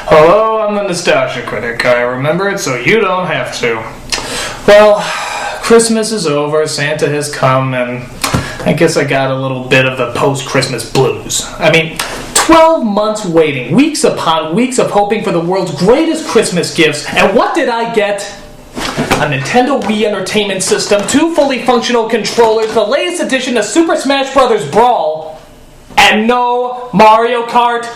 Hello, I'm the Nostalgia Critic. I remember it so you don't have to. Well, Christmas is over, Santa has come, and I guess I got a little bit of the post-Christmas blues. 12 months waiting, weeks upon weeks of hoping for the world's greatest Christmas gifts, and what did I get? A Nintendo Wii Entertainment System, 2 fully functional controllers, the latest edition of Super Smash Bros. Brawl, and no Mario Kart.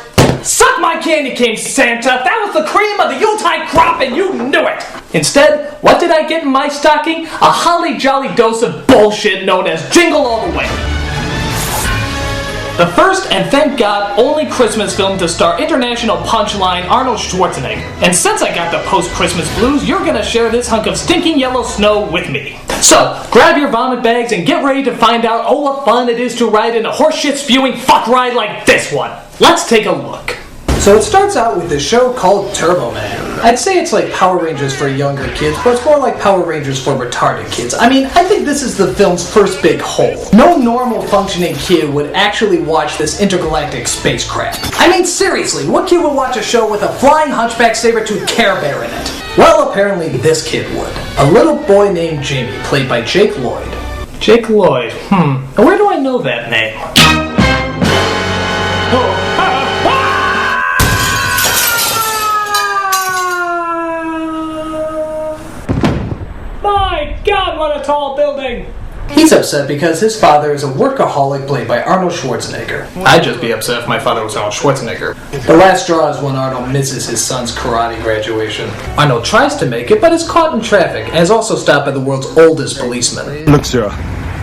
Suck my candy cane, Santa! That was the cream of the Yuletide crop and you knew it! Instead, what did I get in my stocking? A holly jolly dose of bullshit known as Jingle All the Way. The first, and thank God, only Christmas film to star international punchline Arnold Schwarzenegger. And since I got the post-Christmas blues, you're gonna share this hunk of stinking yellow snow with me. So, grab your vomit bags and get ready to find out what fun it is to ride in a horseshit-spewing fuck ride like this one. Let's take a look. So it starts out with this show called Turbo Man. I'd say it's like Power Rangers for younger kids, but it's more like Power Rangers for retarded kids. I think this is the film's first big hole. No normal functioning kid would actually watch this intergalactic spacecraft. Seriously, what kid would watch a show with a flying hunchback saber-toothed Care Bear in it? Well, apparently this kid would. A little boy named Jamie, played by Jake Lloyd. Jake Lloyd, where do I know that name? God, what a tall building! He's upset because his father is a workaholic played by Arnold Schwarzenegger. I'd just be upset if my father was Arnold Schwarzenegger. The last straw is when Arnold misses his son's karate graduation. Arnold tries to make it, but is caught in traffic and is also stopped by the world's oldest policeman. Look, sir,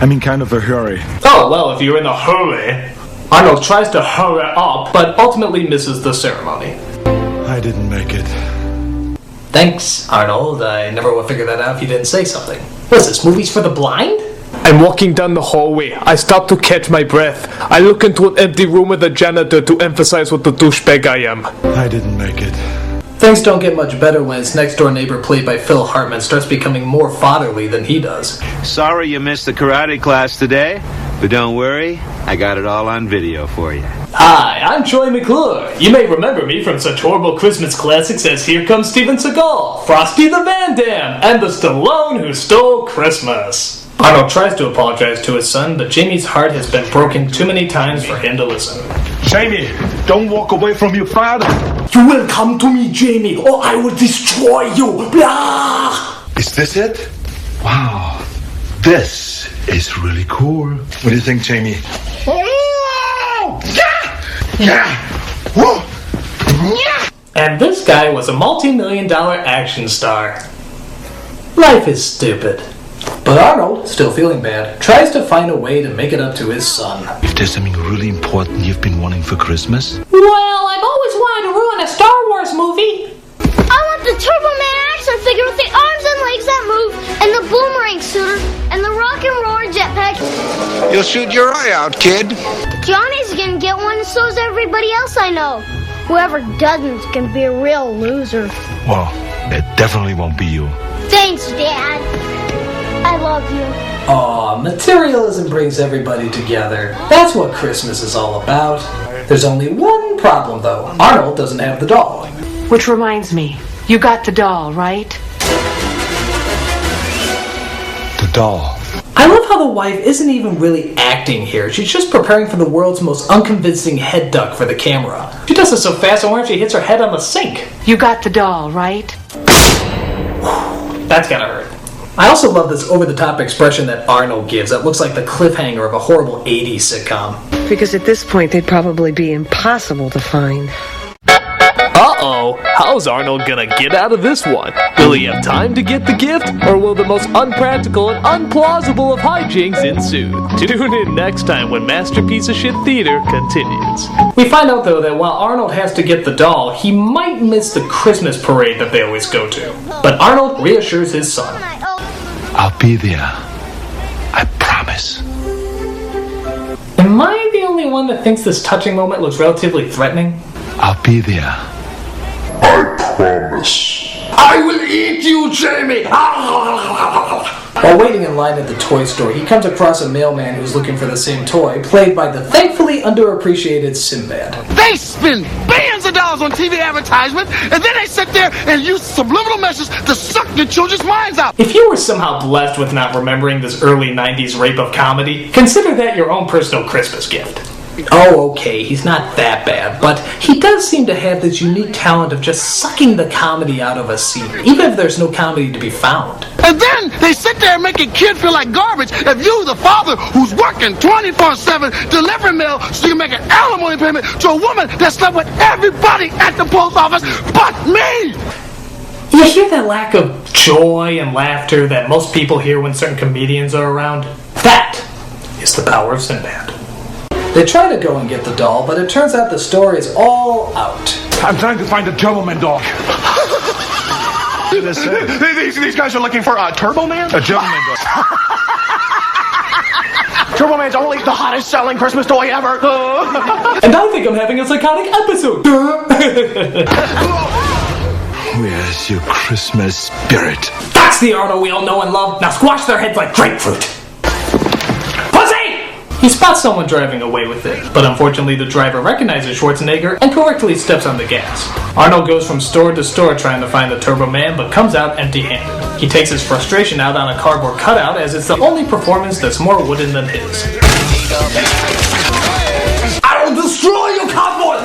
I'm in kind of a hurry. Oh, well, if you're in a hurry. Arnold tries to hurry up, but ultimately misses the ceremony. I didn't make it. Thanks, Arnold. I never would figure that out if you didn't say something. What's this, movies for the blind? I'm walking down the hallway. I stop to catch my breath. I look into an empty room with a janitor to emphasize what a douchebag I am. I didn't make it. Things don't get much better when his next-door neighbor, played by Phil Hartman, starts becoming more fatherly than he does. Sorry you missed the karate class today, but don't worry, I got it all on video for you. Hi, I'm Troy McClure. You may remember me from such horrible Christmas classics as Here Comes Steven Seagal, Frosty the Van Dam, and the Stallone Who Stole Christmas. Arnold tries to apologize to his son, but Jamie's heart has been broken too many times for him to listen. Jamie, don't walk away from your father. You will come to me, Jamie, or I will destroy you. Blah! Is this it? Wow, this is really cool. What do you think, Jamie? And this guy was a multi-million-dollar action star. Life is stupid. But Arnold, still feeling bad, tries to find a way to make it up to his son. If there's something really important you've been wanting for Christmas? Well, I've always wanted to ruin a Star Wars movie. I want the Turbo Man action figure with the arms and legs that move, and the boomerang suitor, and the rock and roller jetpack. You'll shoot your eye out, kid. Johnny's gonna get one, and so is everybody else I know. Whoever doesn't is gonna be a real loser. Well, it definitely won't be you. Thanks, Dad. I love you. Aw, materialism brings everybody together. That's what Christmas is all about. There's only one problem, though. Arnold doesn't have the doll. Which reminds me, you got the doll, right? The doll. I love how the wife isn't even really acting here. She's just preparing for the world's most unconvincing head duck for the camera. She does it so fast, I wonder if she hits her head on the sink. You got the doll, right? That's gotta hurt. I also love this over-the-top expression that Arnold gives that looks like the cliffhanger of a horrible 80s sitcom. Because at this point, they'd probably be impossible to find. Uh-oh, how's Arnold gonna get out of this one? Will he have time to get the gift, or will the most unpractical and unplausible of hijinks ensue? Tune in next time when Masterpiece of Shit Theater continues. We find out, though, that while Arnold has to get the doll, he might miss the Christmas parade that they always go to. But Arnold reassures his son. I'll be there. I promise. Am I the only one that thinks this touching moment looks relatively threatening? I'll be there. I promise. I will eat you, Jamie! While waiting in line at the toy store, he comes across a mailman who's looking for the same toy, played by the thankfully underappreciated Sinbad. They spend billions of dollars on TV advertisements, and then they sit there and use subliminal messages to suck your children's minds out. If you were somehow blessed with not remembering this early 90s rape of comedy, consider that your own personal Christmas gift. Oh, okay, he's not that bad, but he does seem to have this unique talent of just sucking the comedy out of a scene, even if there's no comedy to be found. And then they sit there and make a kid feel like garbage if you, the father, who's working 24/7, delivering mail so you can make an alimony payment to a woman that slept with everybody at the post office but me! You hear that lack of joy and laughter that most people hear when certain comedians are around? That is the power of Sinbad. They try to go and get the doll, but it turns out the story is all out. I'm trying to find a Turbo Man doll. These guys are looking for a Turbo Man? A Turbo Man doll. Turbo Man's only the hottest selling Christmas toy ever. And I think I'm having a psychotic episode. Where's your Christmas spirit? That's the Arnold we all know and love. Now squash their heads like grapefruit. He spots someone driving away with it, but unfortunately the driver recognizes Schwarzenegger and correctly steps on the gas. Arnold goes from store to store trying to find the Turbo Man, but comes out empty-handed. He takes his frustration out on a cardboard cutout as it's the only performance that's more wooden than his. I will destroy your cardboard!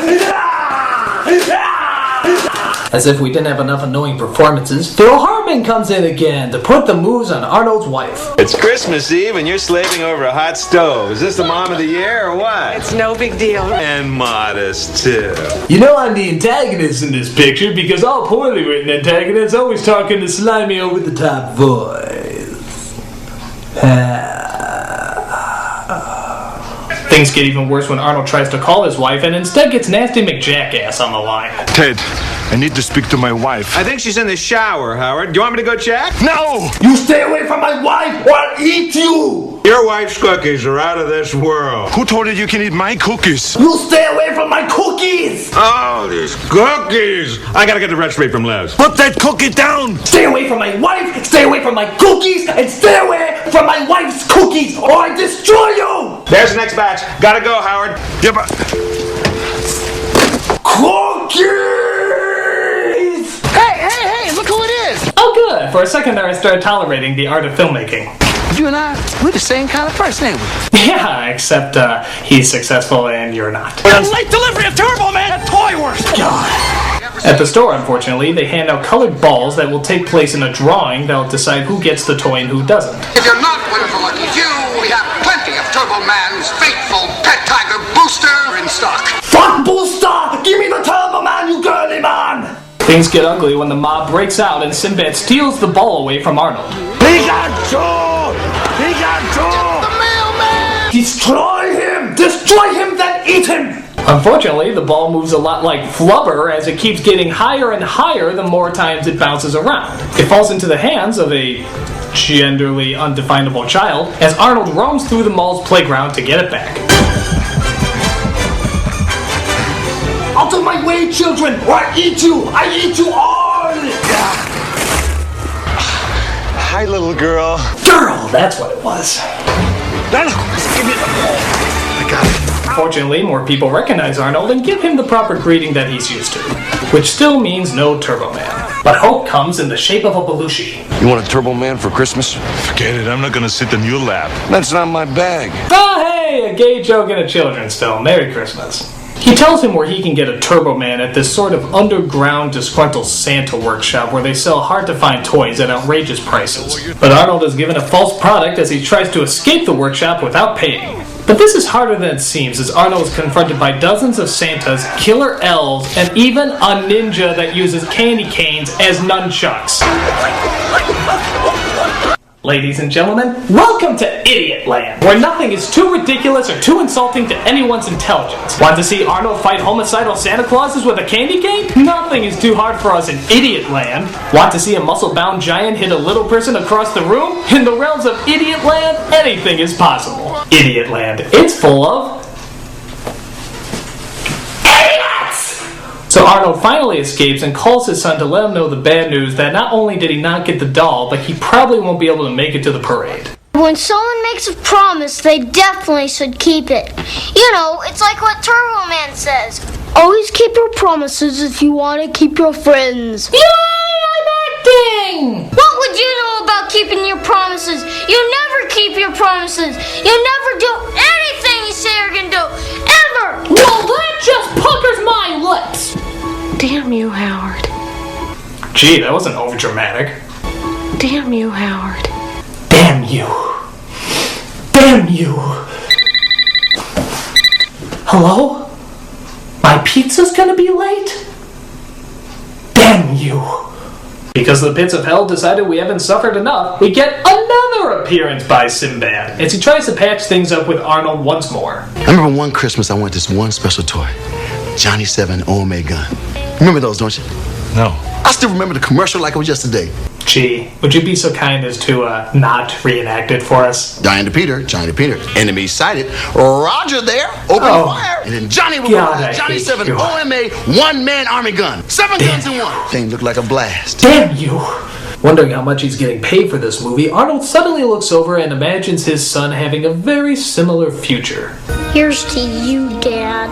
As if we didn't have enough annoying performances, Phil Hartman comes in again to put the moves on Arnold's wife. It's Christmas Eve and you're slaving over a hot stove. Is this the mom of the year or what? It's no big deal. And modest, too. You know I'm the antagonist in this picture because all poorly written antagonists always talk in a slimy over-the-top voice. Things get even worse when Arnold tries to call his wife and instead gets Nasty McJackass on the line. Ted, I need to speak to my wife. I think she's in the shower, Howard. Do you want me to go check? No! You stay away from my wife or I'll eat you! Your wife's cookies are out of this world. Who told you you can eat my cookies? You stay away from my cookies! Oh, these cookies! I gotta get the recipe from Les. Put that cookie down! Stay away from my wife, stay away from my cookies, and stay away from my wife's cookies or I destroy you! There's the next batch. Gotta go, Howard. Yeah, but... Cookies! Hey, look who it is! Oh good, for a second there I started tolerating the art of filmmaking. You and I, we're the same kind of person, ain't we? Yeah, except he's successful and you're not. Late delivery of Turbo Man at Toy Works! God. At the store, unfortunately, they hand out colored balls that will take place in a drawing that will decide who gets the toy and who doesn't. If you're not one of the lucky few, we have plenty of Turbo Man's faithful pet tiger Booster in stock. Fuck Booster! Give me the Turbo Man, you girly man! Things get ugly when the mob breaks out and Sinbad steals the ball away from Arnold. Pikachu! Pikachu! The mailman! Destroy him! Destroy him, then eat him! Unfortunately, the ball moves a lot like flubber as it keeps getting higher and higher the more times it bounces around. It falls into the hands of a genderly undefinable child as Arnold roams through the mall's playground to get it back. Out of my way, children, or I eat you! I eat you all! Hi, little girl. Girl, that's what it was. Give me the ball. I got it. Fortunately, more people recognize Arnold and give him the proper greeting that he's used to, which still means no Turbo Man. But hope comes in the shape of a Belushi. You want a Turbo Man for Christmas? Forget it, I'm not gonna sit in your lap. That's not my bag. Oh hey, a gay joke in a children's film. Merry Christmas. He tells him where he can get a Turbo Man at this sort of underground disgruntled Santa workshop where they sell hard-to-find toys at outrageous prices. But Arnold is given a false product as he tries to escape the workshop without paying. But this is harder than it seems as Arnold is confronted by dozens of Santas, killer elves, and even a ninja that uses candy canes as nunchucks. Ladies and gentlemen, welcome to Idiot Land, where nothing is too ridiculous or too insulting to anyone's intelligence. Want to see Arnold fight homicidal Santa Clauses with a candy cane? Nothing is too hard for us in Idiot Land. Want to see a muscle-bound giant hit a little person across the room? In the realms of Idiot Land, anything is possible. Idiot Land, it's full of... So Arnold finally escapes and calls his son to let him know the bad news that not only did he not get the doll, but he probably won't be able to make it to the parade. When someone makes a promise, they definitely should keep it. You know, it's like what Turbo Man says. Always keep your promises if you want to keep your friends. Yay, I'm acting! What would you know about keeping your promises? You never keep your promises. You never do anything you say you're gonna do. Ever! Well, that just puckers my lips! Damn you, Howard. Gee, that wasn't overdramatic. Damn you, Howard. Damn you. Damn you. Hello? My pizza's gonna be late? Damn you. Because the pits of hell decided we haven't suffered enough, we get another appearance by Sinbad, as he tries to patch things up with Arnold once more. I remember one Christmas I wanted this one special toy. Johnny 7 OMA gun. Remember those, don't you? No. I still remember the commercial like it was yesterday. Gee, would you be so kind as to not reenact it for us? Johnny the Peter. Enemy sighted. Roger there. Open fire. And then Johnny would God, go. I Johnny hate 7 you. OMA one-man army gun. 7 guns in one. Thing looked like a blast. Damn you! Wondering how much he's getting paid for this movie, Arnold suddenly looks over and imagines his son having a very similar future. Here's to you, Dad.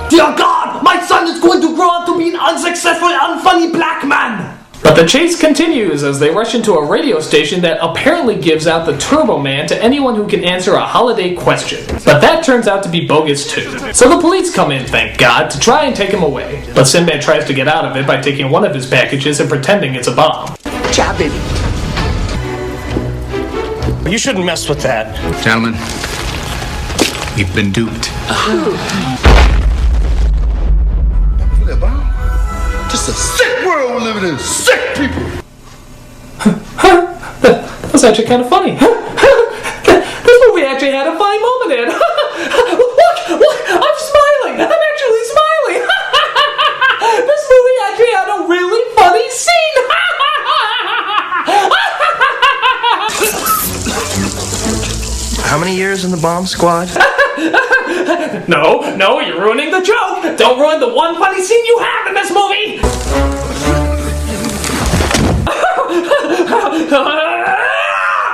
Dear God, my son is going to grow up to be an unsuccessful, unfunny black man! But the chase continues as they rush into a radio station that apparently gives out the Turbo Man to anyone who can answer a holiday question. But that turns out to be bogus too. So the police come in, thank God, to try and take him away. But Sinbad tries to get out of it by taking one of his packages and pretending it's a bomb. Job, baby. You shouldn't mess with that. Gentlemen, we've been duped. Just a sick world we're living in. Sick people. That's actually kind of funny. This movie actually had a funny moment in. Look, I'm smiling. I'm actually smiling. This movie actually had a really funny scene. How many years in the bomb squad? No, you're ruining the joke. Don't ruin the one funny scene you have in this movie.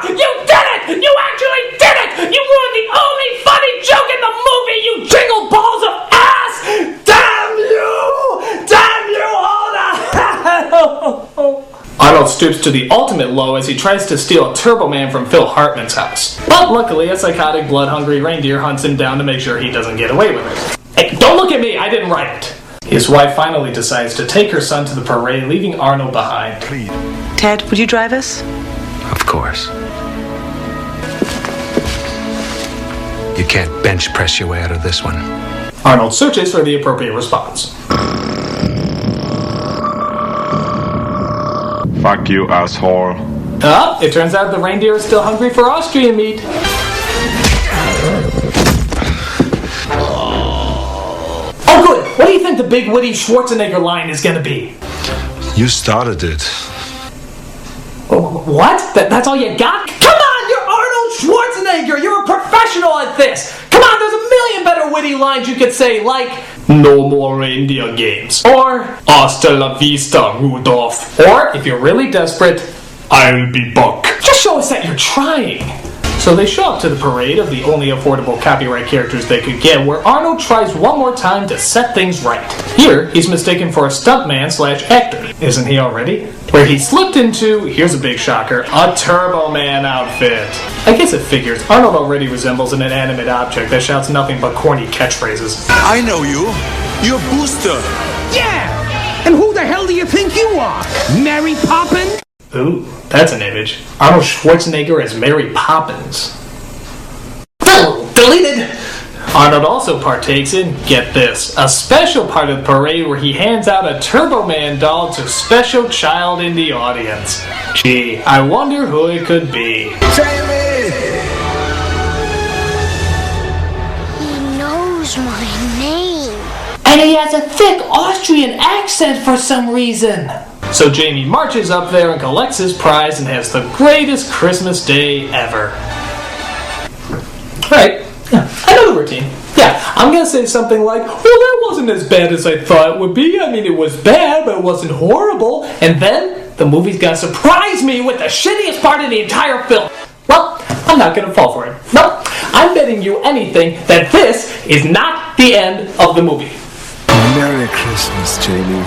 You did it! You actually did it! You ruined the only funny joke in the movie, you jingle balls of ass! Damn you! Damn you all the hell! Arnold stoops to the ultimate low as he tries to steal a Turbo Man from Phil Hartman's house. But luckily, a psychotic, blood-hungry reindeer hunts him down to make sure he doesn't get away with it. Hey, don't look at me! I didn't write it! His wife finally decides to take her son to the parade, leaving Arnold behind. Ted, would you drive us? Of course. You can't bench press your way out of this one. Arnold searches for the appropriate response. Fuck you, asshole. It turns out the reindeer is still hungry for Austrian meat. Oh good! What do you think the big witty Schwarzenegger line is gonna be? You started it. What? That's all you got? Come on, you're Arnold Schwarzenegger! You're a professional at this! Come on, there's a million better witty lines you could say, like, no more reindeer games. Or, hasta la vista, Rudolph. Or, if you're really desperate, I'll be Buck. Just show us that you're trying. So they show up to the parade of the only affordable copyright characters they could get, where Arnold tries one more time to set things right. Here, he's mistaken for a stuntman / actor. Isn't he already? Where he slipped into, here's a big shocker, a Turbo Man outfit. I guess it figures. Arnold already resembles an inanimate object that shouts nothing but corny catchphrases. I know you. You're Booster. Yeah! And who the hell do you think you are? Mary Poppins? Ooh, that's an image. Arnold Schwarzenegger as Mary Poppins. Deleted! Arnold also partakes in, get this, a special part of the parade where he hands out a Turbo Man doll to a special child in the audience. Gee, I wonder who it could be. He knows my name. And he has a thick Austrian accent for some reason. So Jamie marches up there and collects his prize and has the greatest Christmas day ever. Alright, I know the routine. Yeah, I'm gonna say something like, well, that wasn't as bad as I thought it would be. I mean, it was bad, but it wasn't horrible. And then, the movie's gonna surprise me with the shittiest part of the entire film. Well, I'm not gonna fall for it. Nope, I'm betting you anything that this is not the end of the movie. Merry Christmas, Jamie.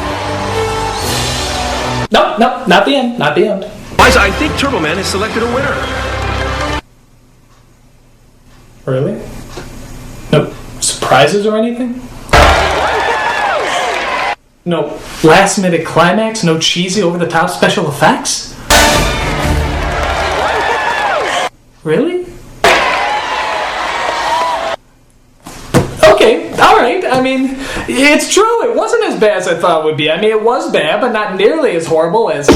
Nope, not the end, not the end. Guys, I think Turbo Man has selected a winner. Really? No surprises or anything? No last minute climax? No cheesy over the top special effects? Really? Okay, alright. I mean, it's true. It wasn't as bad as I thought it would be. I mean, it was bad, but not nearly as horrible as...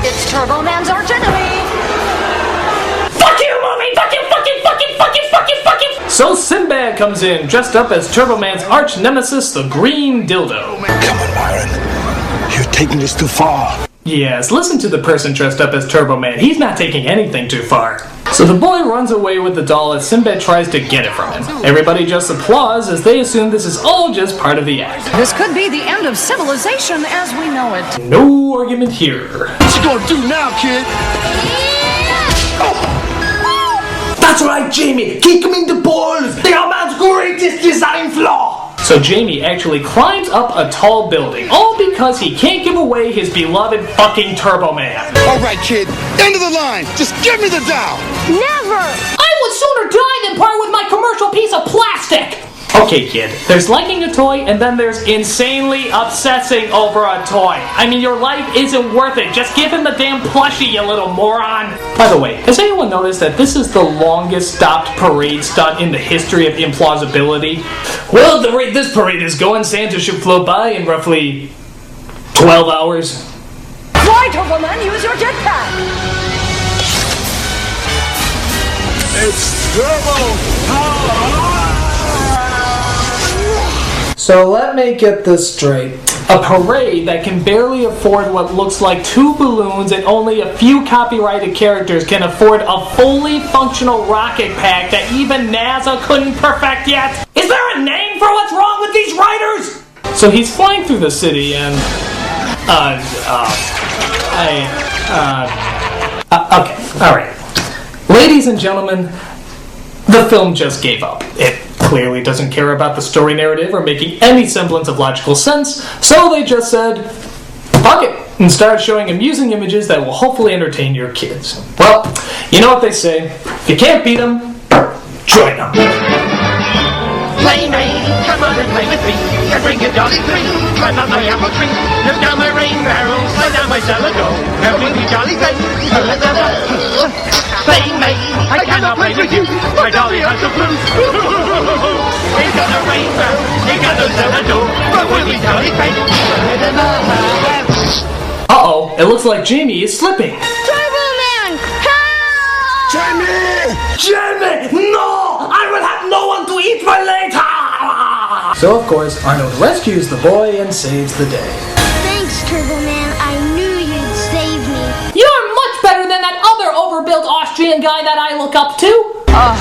It's Turbo Man's arch enemy! Fuck you, movie! Fuck you, fuck you, fuck you, fuck you, fuck you, fuck you! So Sinbad comes in, dressed up as Turbo Man's arch nemesis, the Green Dildo. Come on, Myron. You're taking this too far. Yes, listen to the person dressed up as Turbo Man. He's not taking anything too far. So the boy runs away with the doll as Sinbad tries to get it from him. Everybody just applauds as they assume this is all just part of the act. This could be the end of civilization as we know it. No argument here. What you gonna do now, kid? That's right, Jamie. Kick him in the balls. They are man's greatest design flaw. So Jamie actually climbs up a tall building, all because he can't give away his beloved fucking Turbo Man. All right, kid. End of the line. Just give me the doll. Never! I would sooner die than part with my commercial piece of plastic! Okay, kid, there's liking a toy, and then there's insanely obsessing over a toy. I mean, your life isn't worth it. Just give him the damn plushie, you little moron. By the way, has anyone noticed that this is the longest stopped parade stunt in the history of implausibility? Well, at the rate this parade is going, Santa should float by in roughly 12 hours. Fly, Turbo Man, use your jetpack! It's Turbo Power! So let me get this straight. A parade that can barely afford what looks like 2 balloons and only a few copyrighted characters can afford a fully functional rocket pack that even NASA couldn't perfect yet? Is there a name for what's wrong with these writers? So he's flying through the city and... okay, alright. Ladies and gentlemen, the film just gave up. It clearly doesn't care about the story narrative or making any semblance of logical sense, so they just said, fuck it, and started showing amusing images that will hopefully entertain your kids. Well, you know what they say, if you can't beat them, join them. Play mate, come on and play with me, and bring your jolly three, climb up my apple tree, lift down my rain barrel, slide down my cellar door, help me be jolly great, play mate, I cannot play with you, my dolly has the blues. He's got a rain barrel, he got no cellar door, but we'll be jolly great. Uh-oh, it looks like Jamie is slipping. Turbo Man! Help! Jamie! Jamie! No! I will have no one to eat for later! So, of course, Arnold rescues the boy and saves the day. Thanks, Turbo Man. I knew you'd save me. You're much better than that other overbuilt Austrian guy that I look up to. Oh,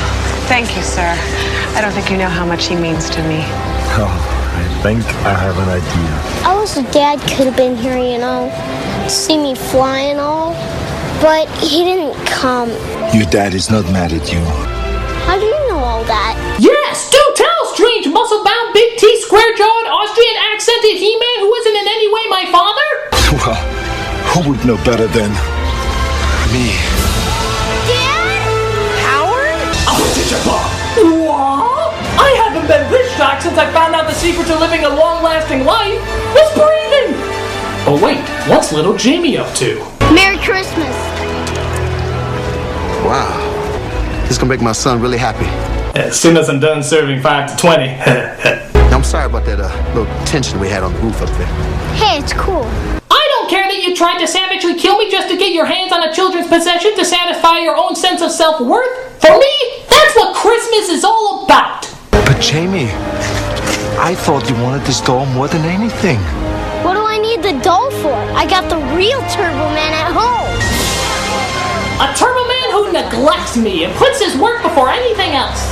thank you, sir. I don't think you know how much he means to me. Oh, I think I have an idea. I wish Dad could have been here, you know, to see me fly and all. But he didn't come. Your dad is not mad at you. How do you know all that? Yes, do tell, strange muscle-bound, big-teeth, square-jawed, Austrian accented He-Man who isn't in any way my father? Well, who would know better than me? Dad? Howard? I'll teach you, Bob. What? I haven't been this shocked since I found out the secret to living a long-lasting life was breathing! Oh wait, what's little Jamie up to? Merry Christmas. Wow. This is gonna make my son really happy. As soon as I'm done serving 5 to 20. I'm sorry about that little tension we had on the roof up there. Hey, it's cool. I don't care that you tried to savagely kill me just to get your hands on a children's possession to satisfy your own sense of self-worth. For me, that's what Christmas is all about. But Jamie, I thought you wanted this doll more than anything. What do I need the doll for? I got the real Turbo Man at home. A Turbo Man who neglects me and puts his work before anything else.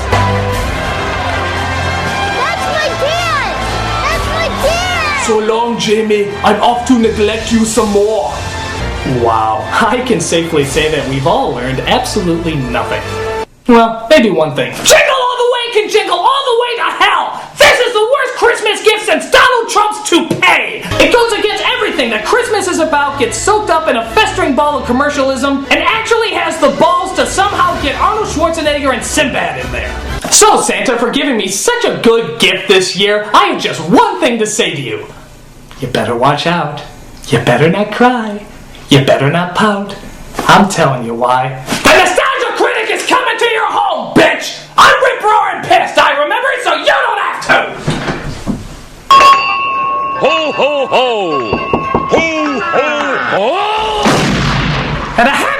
That's my dad! That's my dad! So long, Jamie. I'm off to neglect you some more. Wow, I can safely say that we've all learned absolutely nothing. Well, maybe one thing. Jingle all the way can jingle all the way to hell! This is the worst Christmas gift since Donald Trump's toupee! It goes against everything that Christmas is about, gets soaked up in a festering ball of commercialism, and actually has the balls to somehow get Arnold Schwarzenegger and Sinbad in there. So, Santa, for giving me such a good gift this year, I have just one thing to say to you. You better watch out. You better not cry. You better not pout. I'm telling you why. The Nostalgia Critic is coming to your home, bitch! I'm rip-roaring pissed, I remember it, so you don't have to! Ho, ho, ho! Ho, ho, ho! And a happy